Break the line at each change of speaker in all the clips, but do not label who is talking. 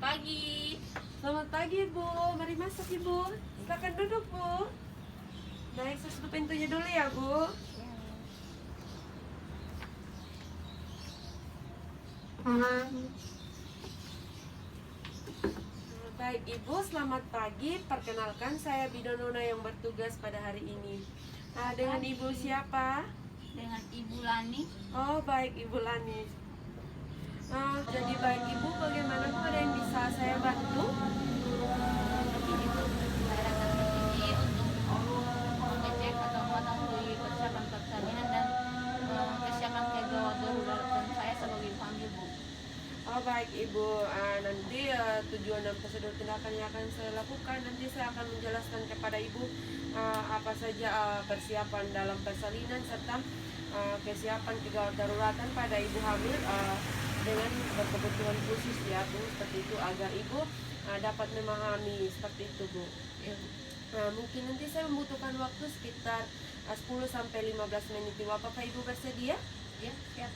pagi.
Selamat pagi, Bu. Mari masuk, Ibu. Silakan duduk, Bu. Naik sesuatu pintunya dulu ya, Bu. Baik, Ibu. Selamat pagi. Perkenalkan, saya Bidonona yang bertugas pada hari ini. Dengan Ibu siapa?
Dengan Ibu Lani.
Oh, baik, Ibu Lani. Jadi baik, Ibu, bagaimana, Bu? Ada yang bisa saya bantu?
Begini Bu, saya datang ke sini untuk mengecek atau mengetahui persiapan persalinan dan kesiapan kegawat daruratan saya sebagai ibu hamil Bu.
Oh, baik, Ibu. Nanti tujuan dan prosedur tindakan yang akan saya lakukan, nanti saya akan menjelaskan kepada Ibu apa saja persiapan dalam persalinan serta kesiapan kegawat daruratan pada ibu hamil dengan berkebutuhan khusus ya, Bu, seperti itu, agar Ibu dapat memahami seperti itu, Bu.
Ya Bu.
Mungkin nanti saya membutuhkan waktu sekitar 10-15 menit, Ibu. Apakah Ibu bersedia?
Ya, siap.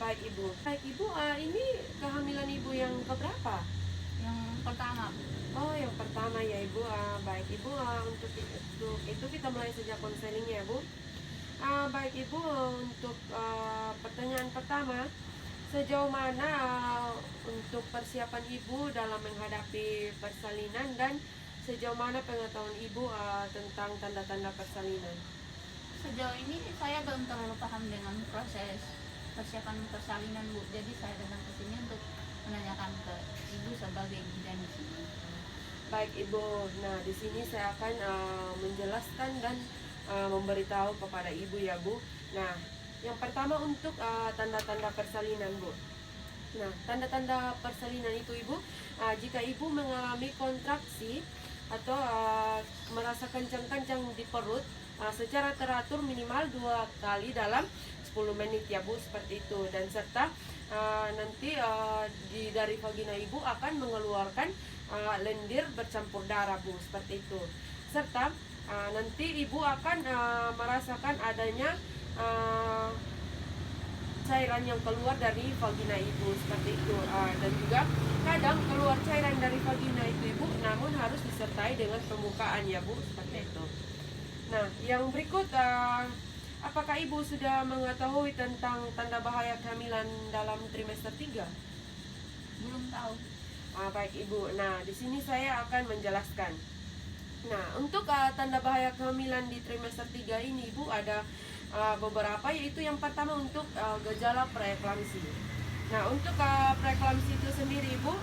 Baik, Ibu. Baik, Ibu, ini kehamilan Ibu yang keberapa?
Yang pertama Bu.
Oh, yang pertama ya, Ibu. Baik, Ibu, untuk itu kita mulai saja konselingnya ya, Bu. Baik, Ibu, untuk pertanyaan pertama, sejauh mana untuk persiapan Ibu dalam menghadapi persalinan dan sejauh mana pengetahuan Ibu tentang tanda-tanda persalinan?
Sejauh ini saya belum terlalu paham dengan proses persiapan persalinan Bu. Jadi saya datang ke sini untuk menanyakan ke Ibu sebagai bidan di sini.
Baik, Ibu. Nah, di sini saya akan menjelaskan dan memberitahu kepada Ibu ya, Bu. Nah, yang pertama untuk tanda-tanda persalinan, Bu. Nah, tanda-tanda persalinan itu, Ibu, jika Ibu mengalami kontraksi atau merasa kencang-kencang di perut secara teratur minimal 2 kali dalam 10 menit ya, Bu, seperti itu. Dan serta nanti dari vagina Ibu akan mengeluarkan lendir bercampur darah, Bu, seperti itu. Serta nanti Ibu akan merasakan adanya cairan yang keluar dari vagina Ibu, seperti itu. Dan juga kadang keluar cairan dari vagina itu, Ibu, namun harus disertai dengan permukaan ya, Bu, seperti itu. Nah, yang berikut, apakah Ibu sudah mengetahui tentang tanda bahaya kehamilan dalam trimester 3?
Belum tahu.
Baik, Ibu. Nah, di sini saya akan menjelaskan. Nah, untuk tanda bahaya kehamilan di trimester 3 ini, Ibu, ada beberapa, yaitu yang pertama untuk gejala preeklamsi. Nah, untuk preeklamsi itu sendiri, Ibu,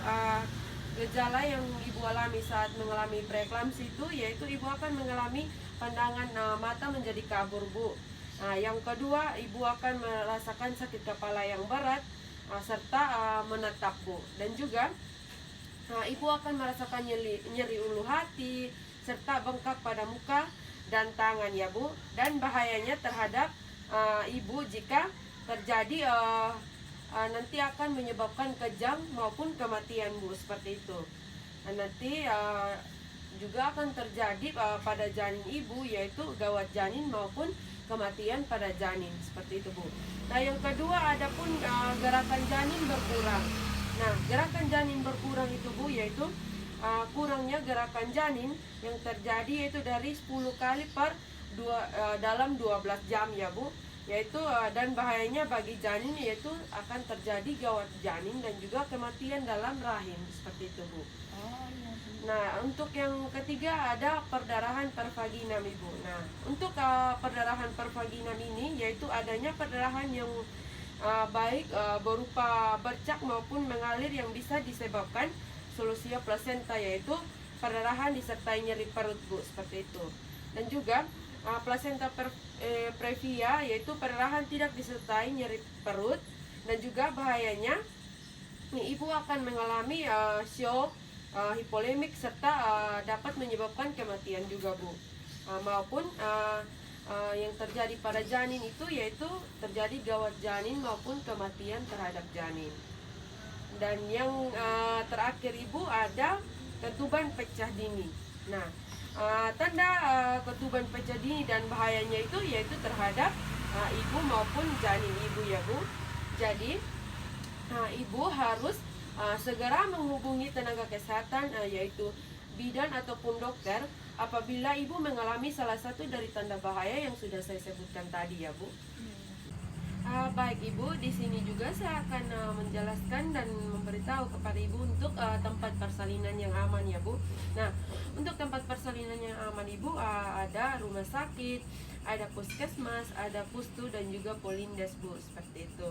gejala yang Ibu alami saat mengalami preeklamsi itu yaitu Ibu akan mengalami pandangan mata menjadi kabur, Bu. Yang kedua, Ibu akan merasakan sakit kepala yang berat serta menetap, Bu. Dan juga Ibu akan merasakan nyeri ulu hati serta bengkak pada muka dan tangan ya, Bu. Dan bahayanya terhadap Ibu jika terjadi nanti akan menyebabkan kejang maupun kematian, Bu, seperti itu. Nanti juga akan terjadi pada janin Ibu, yaitu gawat janin maupun kematian pada janin, seperti itu, Bu. Nah, yang kedua, adapun gerakan janin berkurang. Nah, gerakan janin berkurang itu, Bu, yaitu kurangnya gerakan janin yang terjadi yaitu dari 10 kali dalam 12 jam ya, Bu. Yaitu dan bahayanya bagi janin yaitu akan terjadi gawat janin dan juga kematian dalam rahim, seperti itu, Bu.
Oh iya Bu.
Nah, untuk yang ketiga ada perdarahan pervaginam, Ibu. Nah, untuk perdarahan pervaginam ini yaitu adanya perdarahan yang baik berupa bercak maupun mengalir yang bisa disebabkan solusia plasenta, yaitu perdarahan disertai nyeri perut, Bu, seperti itu. Dan juga placenta previa yaitu perdarahan tidak disertai nyeri perut. Dan juga bahayanya Ibu akan mengalami shock, hipolemik serta dapat menyebabkan kematian juga, Bu. Maupun yang terjadi pada janin itu yaitu terjadi gawat janin maupun kematian terhadap janin. Dan yang terakhir, Ibu, ada ketuban pecah dini. Nah, tanda ketuban pecah dini dan bahayanya itu yaitu terhadap Ibu maupun janin Ibu ya, Bu. Jadi Ibu harus segera menghubungi tenaga kesehatan, yaitu bidan ataupun dokter apabila ibu mengalami salah satu dari tanda bahaya yang sudah saya sebutkan tadi ya Bu. Baik Ibu, di sini juga saya akan menjelaskan dan memberitahu kepada Ibu untuk tempat persalinan yang aman ya Bu. Nah, untuk tempat persalinan yang aman Ibu, ada rumah sakit, ada puskesmas, ada pustu dan juga polindes Bu, seperti itu.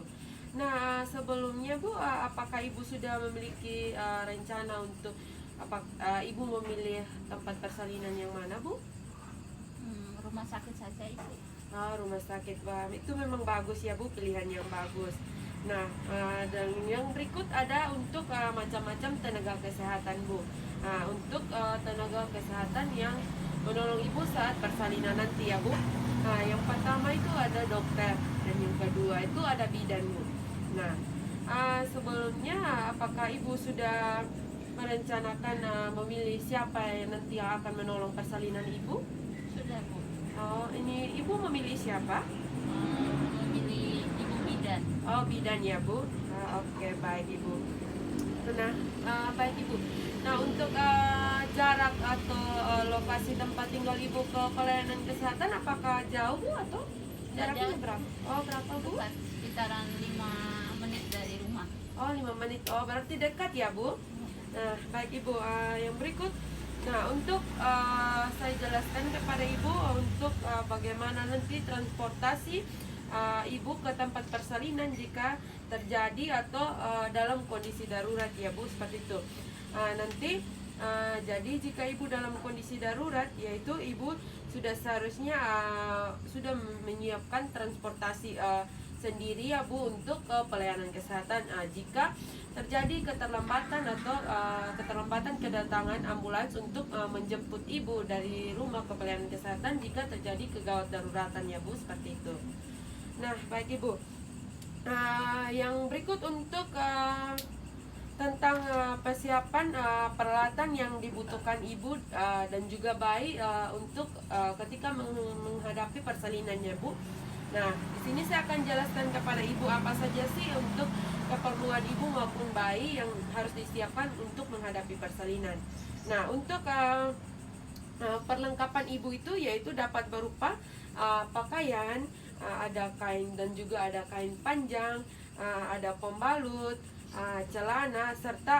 Nah, sebelumnya Bu, apakah Ibu sudah memiliki rencana untuk Ibu memilih tempat persalinan yang mana Bu?
Rumah sakit saja Ibu.
Rumah sakit, itu memang bagus ya Bu, pilihan yang bagus. Nah, dan yang berikut ada untuk macam-macam tenaga kesehatan Bu. Untuk tenaga kesehatan yang menolong Ibu saat persalinan nanti ya Bu. Yang pertama itu ada dokter dan yang kedua itu ada bidan Bu. Nah, sebelumnya apakah Ibu sudah merencanakan memilih siapa yang nanti akan menolong persalinan Ibu?
Sudah Bu.
Oh, ini Ibu memilih siapa?
Memilih Ibu bidan.
Oh, bidan ya Bu. Oke, baik Ibu. Nah, baik Ibu. Nah, untuk jarak atau lokasi tempat tinggal Ibu ke pelayanan kesehatan apakah jauh Bu atau jaraknya
Jauh.
berapa? Oh, berapa Bu?
Dekat, sekitaran 5 menit dari rumah.
Oh, 5 menit. Oh, berarti dekat ya Bu. Nah, baik Ibu. Yang berikut. Nah, untuk saya jelaskan kepada Ibu untuk bagaimana nanti transportasi Ibu ke tempat persalinan jika terjadi atau dalam kondisi darurat ya Bu, seperti itu. Nanti jadi jika Ibu dalam kondisi darurat, yaitu Ibu sudah seharusnya sudah menyiapkan transportasi sendiri ya Bu untuk pelayanan kesehatan. Jika terjadi keterlambatan atau keterlambatan kedatangan ambulans untuk menjemput Ibu dari rumah ke pelayanan kesehatan jika terjadi kegawat daruratan ya Bu, seperti itu. Nah, baik Ibu. Yang berikut untuk tentang persiapan peralatan yang dibutuhkan Ibu dan juga bayi untuk ketika menghadapi persalinannya Bu. Nah, di sini saya akan jelaskan kepada Ibu apa saja sih untuk keperluan Ibu maupun bayi yang harus disiapkan untuk menghadapi persalinan. Nah, untuk perlengkapan Ibu itu yaitu dapat berupa pakaian, ada kain dan juga ada kain panjang, ada pembalut, celana serta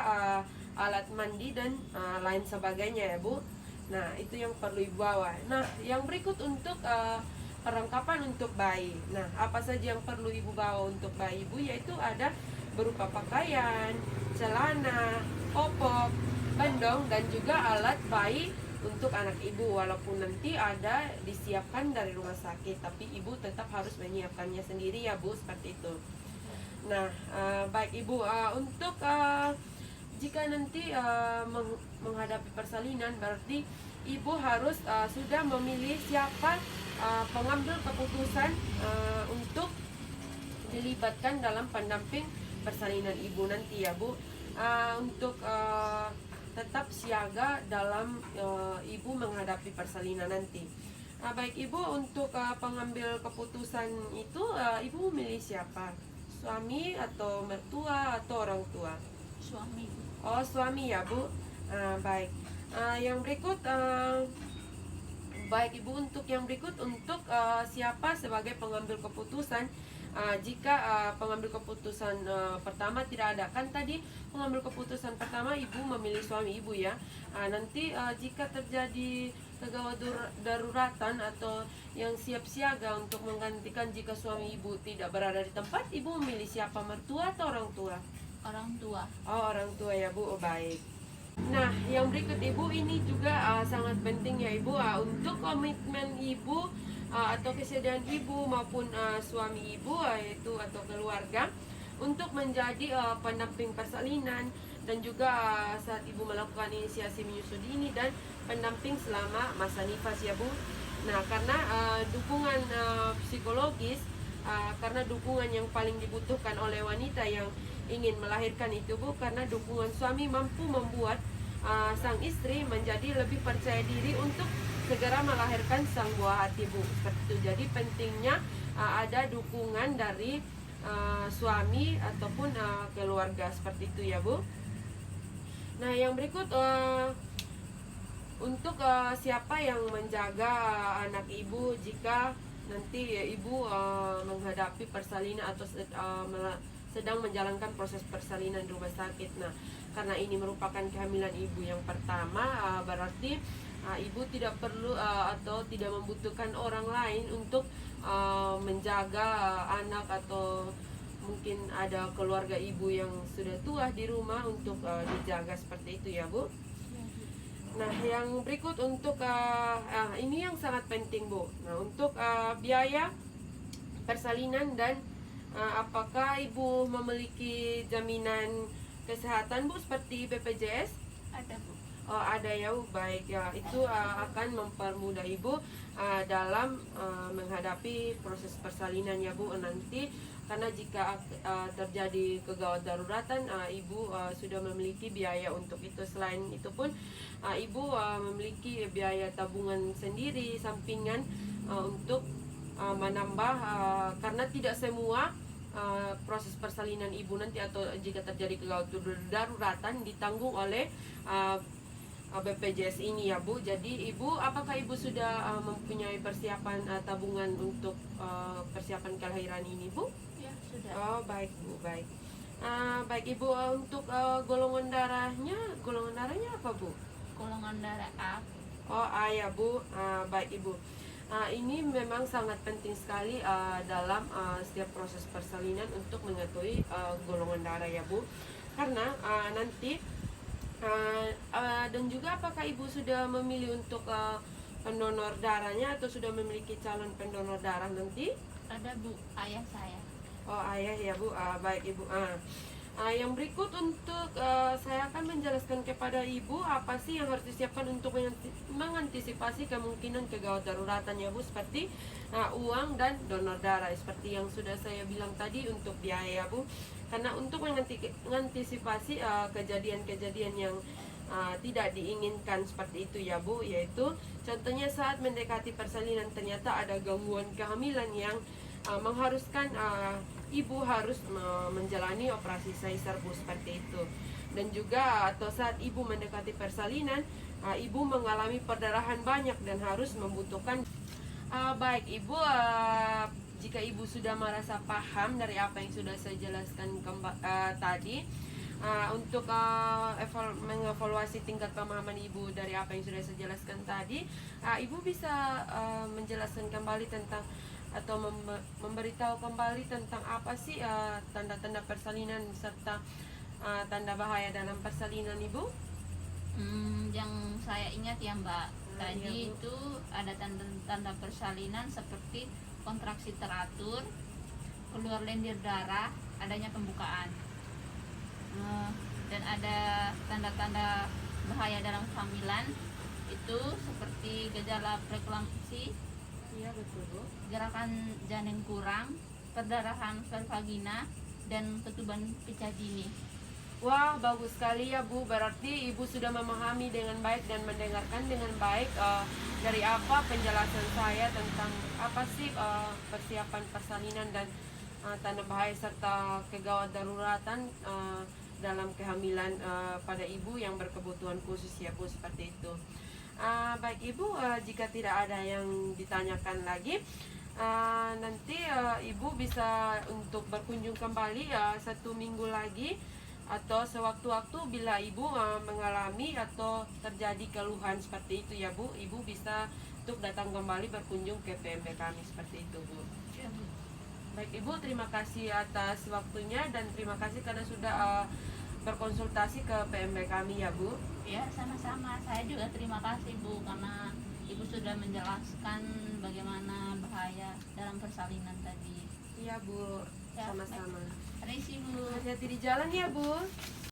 alat mandi dan lain sebagainya ya Bu. Nah, itu yang perlu Ibu bawa. Nah, yang berikut untuk perlengkapan untuk bayi. Nah, apa saja yang perlu Ibu bawa untuk bayi Ibu, yaitu ada berupa pakaian, celana, popok, gendong dan juga alat bayi untuk anak Ibu. Walaupun nanti ada disiapkan dari rumah sakit, tapi Ibu tetap harus menyiapkannya sendiri ya Bu, seperti itu. Nah, baik Ibu, untuk jika nanti menghadapi persalinan, berarti Ibu harus sudah memilih siapa pengambil keputusan untuk dilibatkan dalam pendamping persalinan Ibu nanti ya Bu, untuk tetap siaga dalam Ibu menghadapi persalinan nanti. Baik Ibu, untuk pengambil keputusan itu Ibu memilih siapa? Suami atau mertua atau orang tua?
Suami.
Oh, suami ya Bu. Baik. Yang berikut baik Ibu, untuk yang berikut untuk siapa sebagai pengambil keputusan jika pengambil keputusan pertama tidak ada. Kan tadi pengambil keputusan pertama Ibu memilih suami Ibu ya. Nanti jika terjadi kegawat daruratan atau yang siap siaga untuk menggantikan jika suami Ibu tidak berada di tempat, Ibu memilih siapa, mertua atau orang tua?
Orang tua.
Oh, orang tua ya Bu. Oh, baik. Nah, yang berikut Ibu ini juga sangat penting ya Ibu, untuk komitmen Ibu atau kesediaan Ibu maupun suami Ibu yaitu atau keluarga untuk menjadi pendamping persalinan dan juga saat Ibu melakukan inisiasi menyusui ini dan pendamping selama masa nifas ya Bu. Nah, karena dukungan psikologis, karena dukungan yang paling dibutuhkan oleh wanita yang ingin melahirkan itu Bu, karena dukungan suami mampu membuat sang istri menjadi lebih percaya diri untuk segera melahirkan sang buah hati Bu, seperti itu. Jadi pentingnya ada dukungan dari suami ataupun keluarga, seperti itu ya Bu. Nah, yang berikut untuk siapa yang menjaga anak ibu jika nanti ibu menghadapi persalinan atau sedang menjalankan proses persalinan di rumah sakit. Nah, karena ini merupakan kehamilan ibu yang pertama, berarti ibu tidak perlu atau tidak membutuhkan orang lain untuk menjaga anak, atau mungkin ada keluarga ibu yang sudah tua di rumah untuk dijaga seperti itu ya Bu. Nah, yang berikut untuk ini yang sangat penting Bu. Nah, untuk biaya persalinan dan apakah ibu memiliki jaminan kesehatan Bu seperti BPJS?
Ada Bu.
Oh, ada ya Bu. Baik ya, itu akan mempermudah ibu dalam menghadapi proses persalinan ya Bu nanti, karena jika terjadi kegawat daruratan, ibu sudah memiliki biaya untuk itu. Selain itu pun ibu memiliki biaya tabungan sendiri sampingan untuk menambah, karena tidak semua proses persalinan ibu nanti atau jika terjadi kegawat daruratan ditanggung oleh BPJS ini ya Bu. Jadi ibu, apakah ibu sudah mempunyai persiapan tabungan untuk persiapan kelahiran ini Bu?
Ya, sudah.
Oh, baik Bu, baik. Baik Ibu, untuk golongan darahnya apa Bu?
Golongan darah A.
Oh, A ya Bu. Baik Ibu. Ini memang sangat penting sekali dalam setiap proses persalinan untuk mengetahui golongan darah ya Bu. Karena nanti dan juga apakah ibu sudah memilih untuk pendonor darahnya atau sudah memiliki calon pendonor darah nanti?
Ada Bu, ayah saya.
Oh, ayah ya Bu. Baik Ibu. Yang berikut untuk saya akan menjelaskan kepada ibu apa sih yang harus disiapkan untuk mengantisipasi kemungkinan kegawat daruratan ya Bu, seperti uang dan donor darah seperti yang sudah saya bilang tadi untuk biaya Bu. Karena untuk mengantisipasi kejadian-kejadian yang tidak diinginkan seperti itu ya Bu, yaitu contohnya saat mendekati persalinan ternyata ada gangguan kehamilan yang mengharuskan ibu harus menjalani operasi sesar Bu, seperti itu. Dan juga atau saat ibu mendekati persalinan, ibu mengalami perdarahan banyak dan harus membutuhkan baik Ibu, jika ibu sudah merasa paham dari apa yang sudah saya jelaskan tadi, untuk mengevaluasi tingkat pemahaman ibu dari apa yang sudah saya jelaskan tadi, ibu bisa menjelaskan kembali tentang atau memberitahu kembali tentang apa sih tanda-tanda persalinan serta tanda bahaya dalam persalinan Ibu?
Yang saya ingat ya Mbak, tadi
Ya, Bu.
itu ada tanda-tanda persalinan seperti kontraksi teratur, keluar lendir darah, adanya pembukaan, dan ada tanda-tanda bahaya dalam kehamilan itu seperti gejala preeklamsi,
Iya betul Bu.
gerakan janin kurang, perdarahan vagina, dan ketuban pecah dini.
Wah, bagus sekali ya Bu. Berarti Ibu sudah memahami dengan baik dan mendengarkan dengan baik dari apa penjelasan saya tentang apa sih persiapan persalinan dan tanda bahaya serta kegawat daruratan dalam kehamilan pada ibu yang berkebutuhan khusus ya Bu, seperti itu. Baik Ibu, jika tidak ada yang ditanyakan lagi, nanti Ibu bisa untuk berkunjung kembali 1 minggu lagi atau sewaktu-waktu bila ibu mengalami atau terjadi keluhan seperti itu ya Bu, ibu bisa untuk datang kembali berkunjung ke PMB kami seperti itu Bu. Baik Ibu, terima kasih atas waktunya dan terima kasih karena sudah berkonsultasi ke PMB kami ya Bu.
Ya, sama-sama. Saya juga terima kasih Bu, karena Ibu sudah menjelaskan bagaimana bahaya dalam persalinan tadi.
Iya Bu,
Ya,
sama-sama.
Permisi Bu.
Hati-hati di jalan ya Bu.